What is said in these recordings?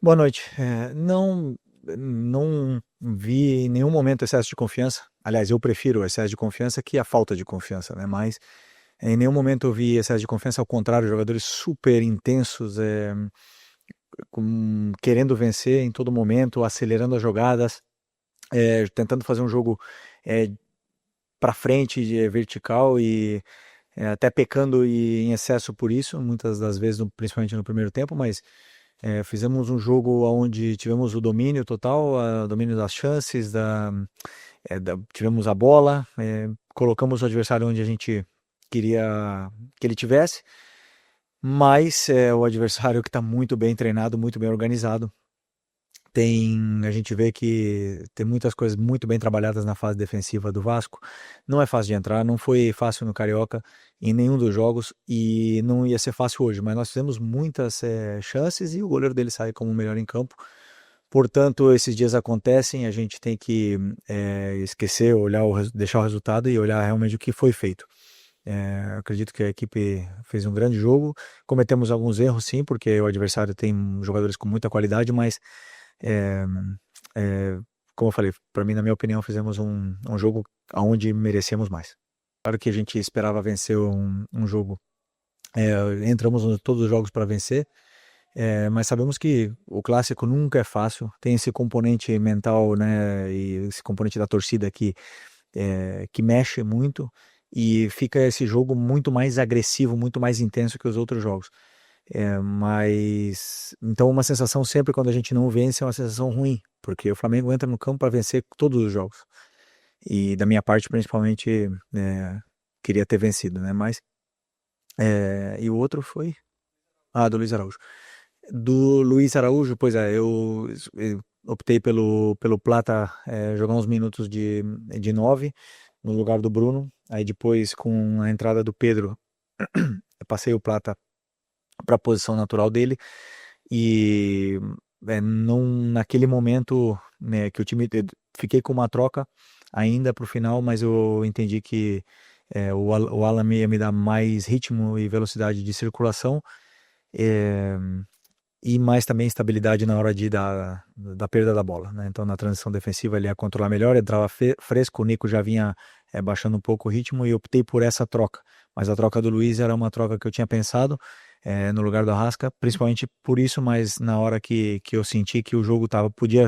Boa noite. Não vi em nenhum momento excesso de confiança. Aliás, eu prefiro o excesso de confiança que a falta de confiança, né? Mas em nenhum momento eu vi excesso de confiança, ao contrário, jogadores super intensos, querendo vencer em todo momento, acelerando as jogadas, tentando fazer um jogo é, para frente, vertical e até pecando em excesso por isso, muitas das vezes, principalmente no primeiro tempo, mas fizemos um jogo onde tivemos o domínio total, domínio das chances, tivemos a bola, colocamos o adversário onde a gente queria que ele tivesse, mas é o adversário que está muito bem treinado, muito bem organizado. A gente vê que tem muitas coisas muito bem trabalhadas na fase defensiva do Vasco. Não é fácil de entrar, não foi fácil no Carioca em nenhum dos jogos e não ia ser fácil hoje, mas nós fizemos muitas chances e o goleiro dele sai como o melhor em campo. Portanto, esses dias acontecem, a gente tem que esquecer, deixar o resultado e olhar realmente o que foi feito. Acredito que a equipe fez um grande jogo. Cometemos alguns erros, sim, porque o adversário tem jogadores com muita qualidade, mas é, é, como eu falei, para mim, na minha opinião, fizemos um jogo onde merecemos mais. Claro que a gente esperava vencer um jogo. Entramos em todos os jogos para vencer, mas sabemos que o clássico nunca é fácil. Tem esse componente mental, né, e esse componente da torcida que mexe muito e fica esse jogo muito mais agressivo, muito mais intenso que os outros jogos. Mas então uma sensação sempre quando a gente não vence é uma sensação ruim, porque o Flamengo entra no campo para vencer todos os jogos. E da minha parte, principalmente, queria ter vencido, né? Mas e o outro foi do Luiz Araújo. Do Luiz Araújo, pois eu optei pelo Plata jogar uns minutos de 9 no lugar do Bruno. Aí depois, com a entrada do Pedro, eu passei o Plata para a posição natural dele. E não, naquele momento, né, que o time. Fiquei com uma troca ainda para o final, mas eu entendi que o Alan ia me dar mais ritmo e velocidade de circulação. É, e mais também estabilidade na hora da perda da bola, né? Então na transição defensiva ele ia controlar melhor, entrava fresco, o Nico já vinha baixando um pouco o ritmo e optei por essa troca. Mas a troca do Luiz era uma troca que eu tinha pensado no lugar do Arrasca, principalmente por isso, mas na hora que eu senti que o jogo podia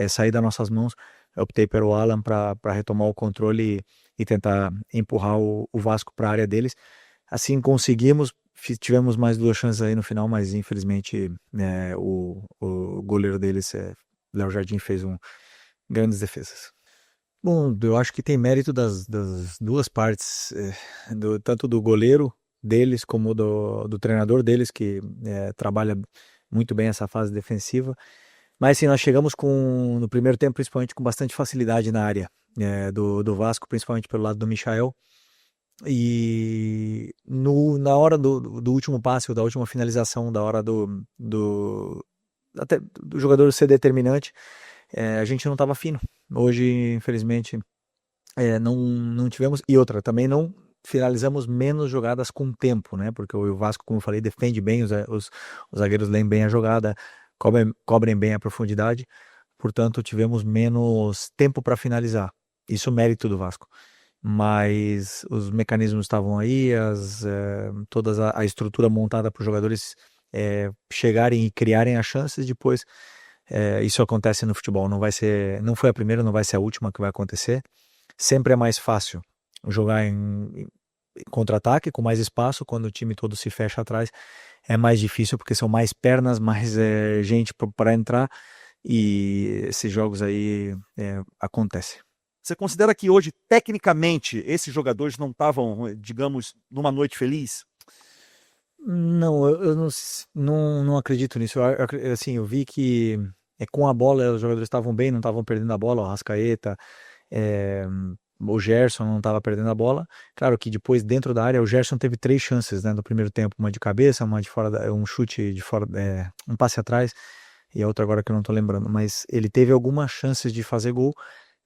sair das nossas mãos, eu optei pelo Alan para retomar o controle e tentar empurrar o Vasco para a área deles. Assim conseguimos, tivemos mais duas chances aí no final, mas infelizmente o goleiro deles, Léo Jardim, fez grandes defesas. Bom, eu acho que tem mérito das duas partes, tanto do goleiro deles como do treinador deles, que trabalha muito bem essa fase defensiva. Mas sim, nós chegamos no primeiro tempo, principalmente com bastante facilidade na área do Vasco, principalmente pelo lado do Michael. E na hora do último passe, ou da última finalização, da hora até do jogador ser determinante, a gente não estava fino. Hoje, infelizmente, não tivemos. E outra, também não finalizamos menos jogadas com tempo, né? Porque o Vasco, como eu falei, defende bem, os zagueiros leem bem a jogada, cobrem bem a profundidade. Portanto, tivemos menos tempo para finalizar. Isso é mérito do Vasco, mas os mecanismos estavam aí, toda a estrutura montada para os jogadores chegarem e criarem as chances. Depois, isso acontece no futebol, não foi a primeira, não vai ser a última que vai acontecer. Sempre é mais fácil jogar em contra-ataque, com mais espaço, quando o time todo se fecha atrás. É mais difícil porque são mais pernas, mais gente para entrar, e esses jogos aí acontecem. Você considera que hoje, tecnicamente, esses jogadores não estavam, digamos, numa noite feliz? Não, eu não acredito nisso. Assim, eu vi que com a bola os jogadores estavam bem, não estavam perdendo a bola. O Arrascaeta, é, o Gerson não estava perdendo a bola. Claro que depois, dentro da área, o Gerson teve três chances, né, no primeiro tempo: uma de cabeça, uma de fora, um chute de fora, um passe atrás, e a outra agora que eu não estou lembrando. Mas ele teve algumas chances de fazer gol,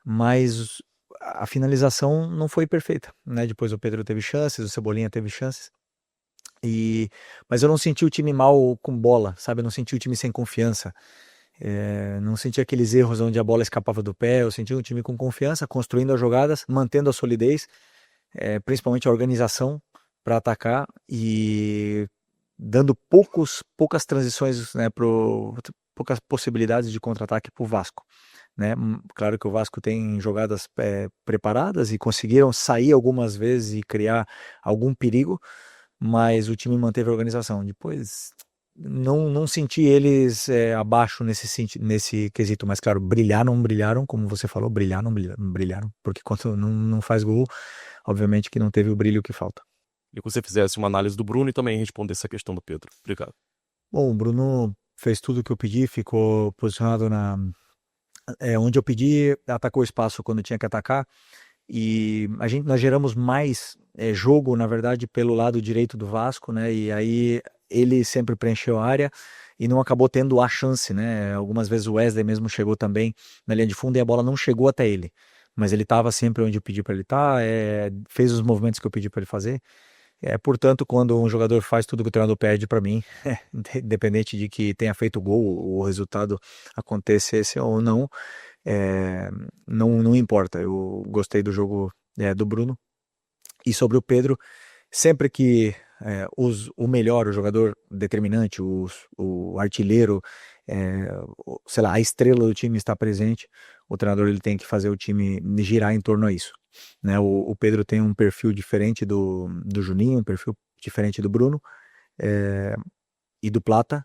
mas a finalização não foi perfeita, né? Depois o Pedro teve chances, o Cebolinha teve chances. Mas eu não senti o time mal com bola, sabe? Eu não senti o time sem confiança. Não senti aqueles erros onde a bola escapava do pé. Eu senti um time com confiança, construindo as jogadas, mantendo a solidez, principalmente a organização para atacar e dando poucas transições, né, poucas possibilidades de contra-ataque para o Vasco. Né? Claro que o Vasco tem jogadas preparadas e conseguiram sair algumas vezes e criar algum perigo, mas o time manteve a organização. Depois não senti eles abaixo nesse quesito, mas claro, brilharam, como você falou, brilharam, porque quando não faz gol, obviamente que não teve o brilho que falta. E que você fizesse uma análise do Bruno e também respondesse a questão do Pedro. Obrigado. Bom, o Bruno fez tudo o que eu pedi, ficou posicionado onde eu pedi, atacou o espaço quando tinha que atacar, e nós geramos mais jogo, na verdade, pelo lado direito do Vasco, né? E aí ele sempre preencheu a área e não acabou tendo a chance, né? Algumas vezes o Wesley mesmo chegou também na linha de fundo e a bola não chegou até ele, mas ele estava sempre onde eu pedi para ele estar, fez os movimentos que eu pedi para ele fazer. Portanto, quando um jogador faz tudo que o treinador pede para mim, independente de que tenha feito gol, o resultado acontecesse ou não, não importa. Eu gostei do jogo do Bruno. E sobre o Pedro, sempre que o melhor, o jogador determinante, o artilheiro, sei lá, a estrela do time está presente, o treinador ele tem que fazer o time girar em torno a isso. Né? O Pedro tem um perfil diferente do Juninho, um perfil diferente do Bruno e do Plata.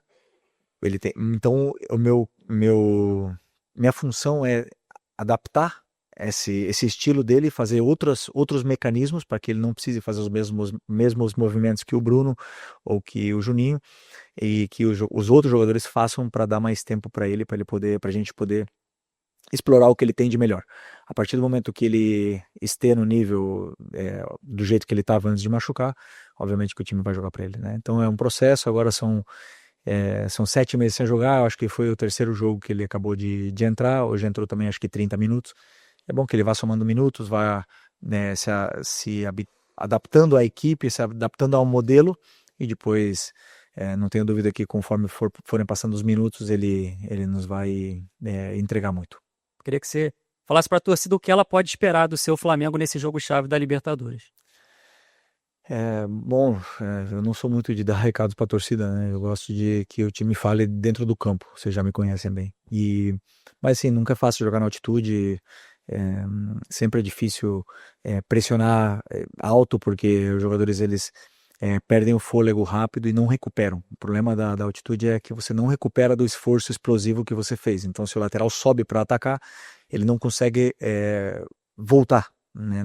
Então, minha função é adaptar esse estilo dele, fazer outros mecanismos para que ele não precise fazer os mesmos movimentos que o Bruno ou que o Juninho, e que os outros jogadores façam para dar mais tempo para ele, para a gente poder explorar o que ele tem de melhor. A partir do momento que ele esteja no nível do jeito que ele estava antes de machucar, obviamente que o time vai jogar para ele, né? Então é um processo. Agora são 7 meses sem jogar. Eu acho que foi o terceiro jogo que ele acabou de entrar. Hoje entrou também acho que 30 minutos. É bom que ele vá somando minutos, vá, né, adaptando à equipe, se adaptando ao modelo, e depois não tenho dúvida que conforme forem passando os minutos, ele nos vai entregar muito. Queria que você falasse para a torcida o que ela pode esperar do seu Flamengo nesse jogo-chave da Libertadores. Bom, eu não sou muito de dar recados para a torcida, né? Eu gosto de que o time fale dentro do campo, vocês já me conhecem bem. Mas assim, nunca é fácil jogar na altitude, sempre é difícil pressionar alto, porque os jogadores eles perdem o fôlego rápido e não recuperam. O problema da altitude é que você não recupera do esforço explosivo que você fez. Então, se o lateral sobe para atacar, ele não consegue voltar, né?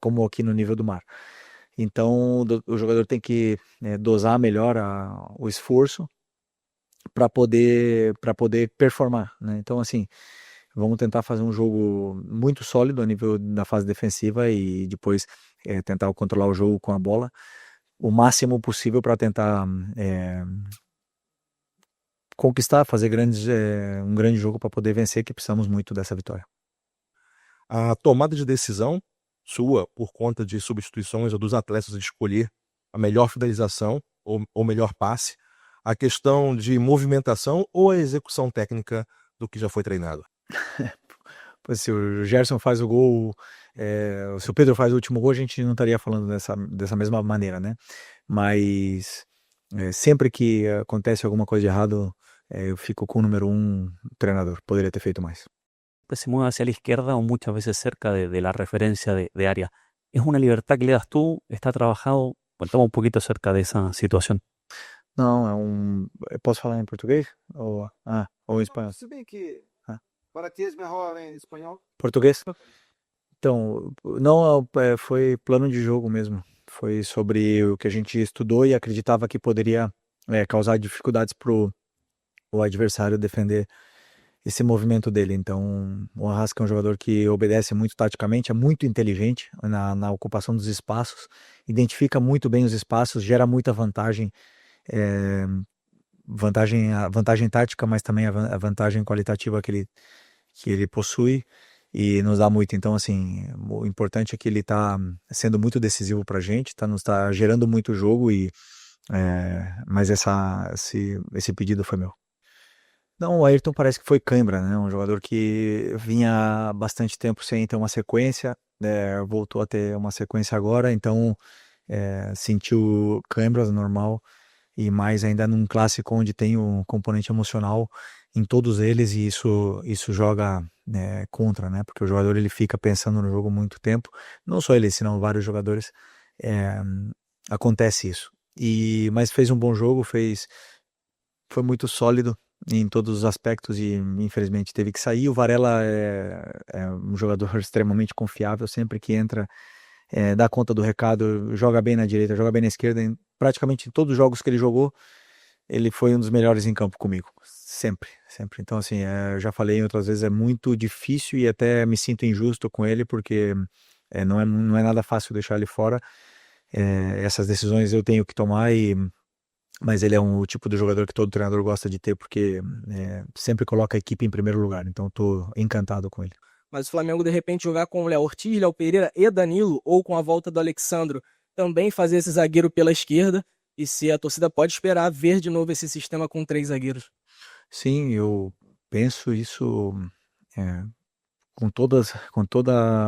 Como aqui no nível do mar. Então, o jogador tem que dosar melhor o esforço para poder performar, né? Então, assim, vamos tentar fazer um jogo muito sólido a nível da fase defensiva e depois tentar controlar o jogo com a bola o máximo possível para tentar conquistar, fazer um grande jogo para poder vencer, que precisamos muito dessa vitória. A tomada de decisão sua, por conta de substituições ou dos atletas de escolher a melhor finalização ou melhor passe, a questão de movimentação ou a execução técnica do que já foi treinado? Pois se o Gerson faz o gol, se o Pedro faz o último gol, a gente não estaria falando dessa mesma maneira, né? Mas sempre que acontece alguma coisa de errado, eu fico com o número 1 treinador. Poderia ter feito mais. Se mueve hacia la izquierda o muchas veces cerca de la referencia de área. ¿Es una libertad que le das tú? ¿Está trabajado? Contamos un poquito acerca de esa situación. Não, posso falar em português? Ou em espanhol? Se bem que para ti é melhor em espanhol. Português? Então, não, foi plano de jogo mesmo. Foi sobre o que a gente estudou e acreditava que poderia causar dificuldades para o adversário defender esse movimento dele. Então, o Arrasca é um jogador que obedece muito taticamente, é muito inteligente na ocupação dos espaços, identifica muito bem os espaços, gera muita vantagem, vantagem tática, mas também a vantagem qualitativa que ele possui e nos dá muito. Então, assim, o importante é que ele está sendo muito decisivo para a gente, nos tá gerando muito jogo, mas esse pedido foi meu. Não, o Ayrton parece que foi cãibra, né? Um jogador que vinha há bastante tempo sem ter uma sequência, voltou a ter uma sequência agora, então sentiu cãibras normal e mais ainda num clássico onde tem um componente emocional em todos eles e isso joga contra, né? Porque o jogador ele fica pensando no jogo muito tempo, não só ele, senão vários jogadores, é, acontece isso. Mas fez um bom jogo, foi muito sólido em todos os aspectos e infelizmente teve que sair. O Varela é um jogador extremamente confiável, sempre que entra dá conta do recado, joga bem na direita, joga bem na esquerda. Praticamente em todos os jogos que ele jogou, ele foi um dos melhores em campo comigo. Sempre, sempre. Então, assim, eu já falei outras vezes, é muito difícil e até me sinto injusto com ele, porque não é nada fácil deixar ele fora. Essas decisões eu tenho que tomar, mas ele é o tipo de jogador que todo treinador gosta de ter, porque sempre coloca a equipe em primeiro lugar. Então, estou encantado com ele. Mas o Flamengo, de repente, jogar com o Léo Ortiz, Léo Pereira e Danilo, ou com a volta do Alexandro, também fazer esse zagueiro pela esquerda, e se a torcida pode esperar ver de novo esse sistema com 3 zagueiros. Sim, eu penso isso com toda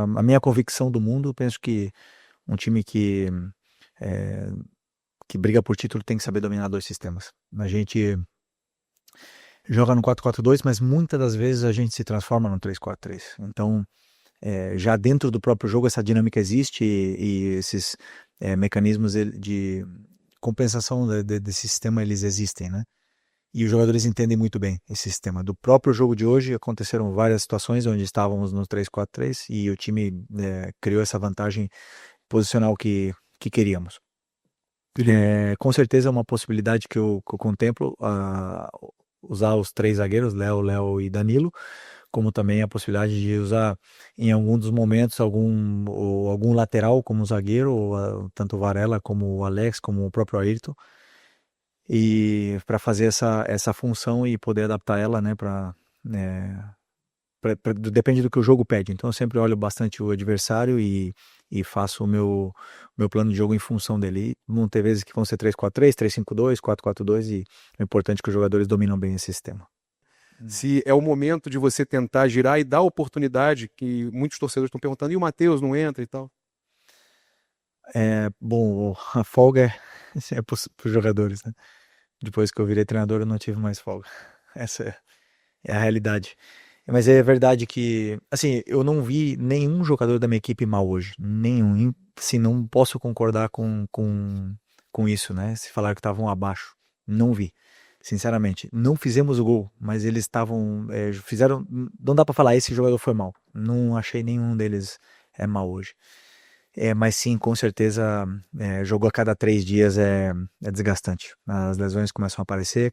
a minha convicção do mundo. Eu penso que um time que briga por título tem que saber dominar 2 sistemas. A gente joga no 4-4-2, mas muitas das vezes a gente se transforma no 3-4-3. Então, já dentro do próprio jogo essa dinâmica existe e esses mecanismos de compensação desse sistema, eles existem, né? E os jogadores entendem muito bem esse sistema. Do próprio jogo de hoje, aconteceram várias situações onde estávamos no 3-4-3 e o time criou essa vantagem posicional que queríamos. Com certeza é uma possibilidade que eu contemplo, usar os 3 zagueiros, Léo e Danilo, como também a possibilidade de usar em algum dos momentos algum lateral como zagueiro, tanto o Varela como o Alex, como o próprio Ayrton, e para fazer essa função e poder adaptar ela, né, depende do que o jogo pede. Então eu sempre olho bastante o adversário e faço o meu plano de jogo em função dele. Vão ter vezes que vão ser 3-4-3, 3-5-2, 4-4-2 e o importante é que os jogadores dominam bem esse sistema. Se é o momento de você tentar girar e dar oportunidade, que muitos torcedores estão perguntando, e o Matheus não entra e tal? Bom, a folga é para os jogadores, né? Depois que eu virei treinador, eu não tive mais folga. Essa é a realidade. Mas é verdade que, assim, eu não vi nenhum jogador da minha equipe mal hoje. Nenhum. Assim, não posso concordar com isso, né? Se falar que estavam abaixo. Não vi. Sinceramente. Não fizemos o gol, mas eles estavam. Fizeram. Não dá pra falar, esse jogador foi mal. Não achei nenhum deles mal hoje. Mas sim, com certeza, jogo a cada 3 dias é desgastante. As lesões começam a aparecer.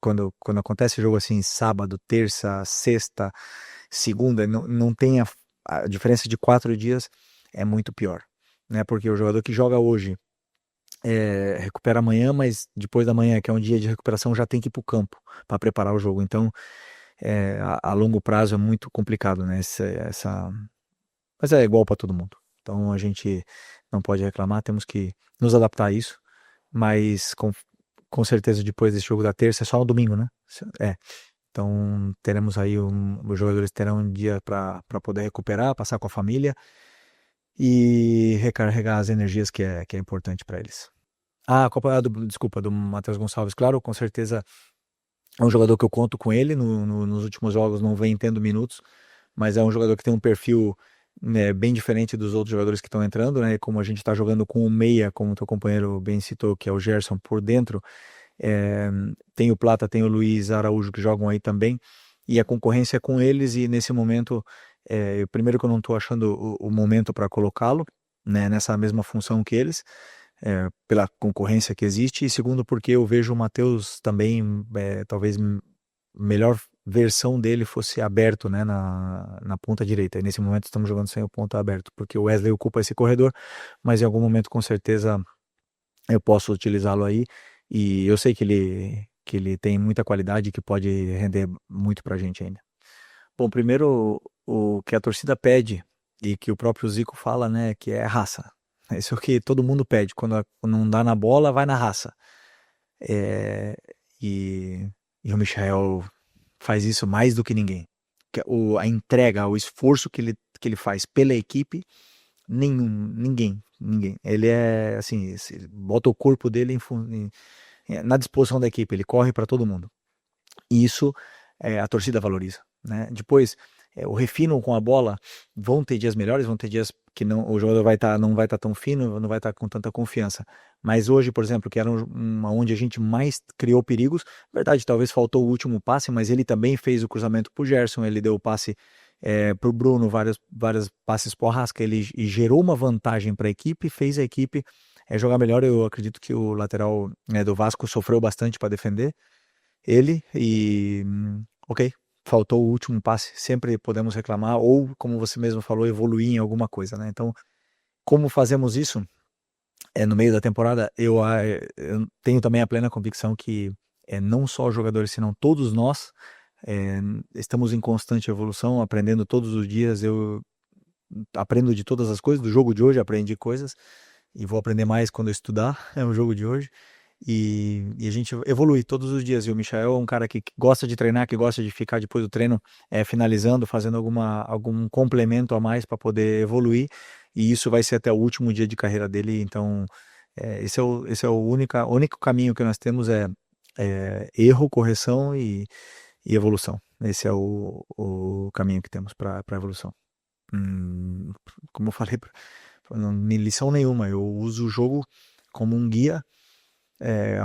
Quando acontece jogo assim, sábado, terça, sexta, segunda, não tem a diferença de 4 dias, é muito pior. Né? Porque o jogador que joga hoje recupera amanhã, mas depois da manhã, que é um dia de recuperação, já tem que ir para o campo para preparar o jogo. Então, a longo prazo é muito complicado, né? Mas é igual para todo mundo. Então a gente não pode reclamar, temos que nos adaptar a isso, mas com certeza depois desse jogo da terça é só no domingo, né? Então teremos aí os jogadores terão um dia para poder recuperar, passar com a família e recarregar as energias que é importante para eles. Desculpa, do Matheus Gonçalves, claro, com certeza é um jogador que eu conto com ele, nos últimos jogos não vem tendo minutos, mas é um jogador que tem um perfil bem diferente dos outros jogadores que estão entrando, né? Como a gente está jogando com o meia, como o teu companheiro bem citou, que é o Gerson por dentro, tem o Plata, tem o Luiz Araújo que jogam aí também, e a concorrência é com eles, e nesse momento, primeiro que eu não estou achando o momento para colocá-lo, né, nessa mesma função que eles, pela concorrência que existe, e segundo porque eu vejo o Matheus também, talvez melhor versão dele fosse aberto, né, na ponta direita. E nesse momento estamos jogando sem o ponta aberto, porque o Wesley ocupa esse corredor, mas em algum momento com certeza eu posso utilizá-lo aí, e eu sei que ele tem muita qualidade e que pode render muito pra gente ainda. Bom, primeiro o que a torcida pede e que o próprio Zico fala, né, que é raça. Isso é o que todo mundo pede, quando não dá na bola, vai na raça. E o Michael faz isso mais do que ninguém. A entrega, o esforço que ele faz pela equipe, ninguém. Ele é assim, bota o corpo dele na disposição da equipe, ele corre para todo mundo. E isso a torcida valoriza, né? Depois, o refino com a bola, vão ter dias melhores, vão ter dias que o jogador não vai estar tão fino, não vai estar com tanta confiança. Mas hoje, por exemplo, que era onde a gente mais criou perigos, verdade, talvez faltou o último passe, mas ele também fez o cruzamento pro Gerson, ele deu o passe pro Bruno, vários passes pro Arrasca, ele gerou uma vantagem para a equipe, fez a equipe jogar melhor. Eu acredito que o lateral do Vasco sofreu bastante para defender ele e ok, faltou o último passe, sempre podemos reclamar ou, como você mesmo falou, evoluir em alguma coisa, né? Então, como fazemos isso no meio da temporada, eu tenho também a plena convicção que não só os jogadores, senão todos nós estamos em constante evolução, aprendendo todos os dias. Eu aprendo de todas as coisas, do jogo de hoje aprendi coisas e vou aprender mais quando eu estudar o jogo de hoje. E a gente evolui todos os dias. E o Michael é um cara que gosta de treinar, que gosta de ficar depois do treino finalizando, fazendo algum complemento a mais para poder evoluir. E isso vai ser até o último dia de carreira dele. Então, esse é o único caminho que nós temos, erro, correção e evolução. Esse é o caminho que temos para a evolução. Como eu falei, não me lição nenhuma. Eu uso o jogo como um guia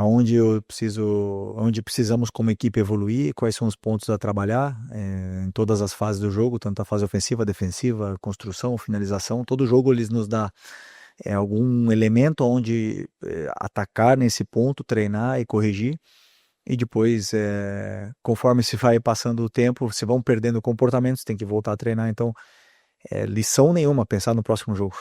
onde precisamos como equipe evoluir, quais são os pontos a trabalhar em todas as fases do jogo, tanto a fase ofensiva, defensiva, construção, finalização. Todo jogo eles nos dá algum elemento onde atacar nesse ponto, treinar e corrigir. E depois, conforme se vai passando o tempo, se vão perdendo comportamentos, tem que voltar a treinar. Então, lição nenhuma pensar no próximo jogo.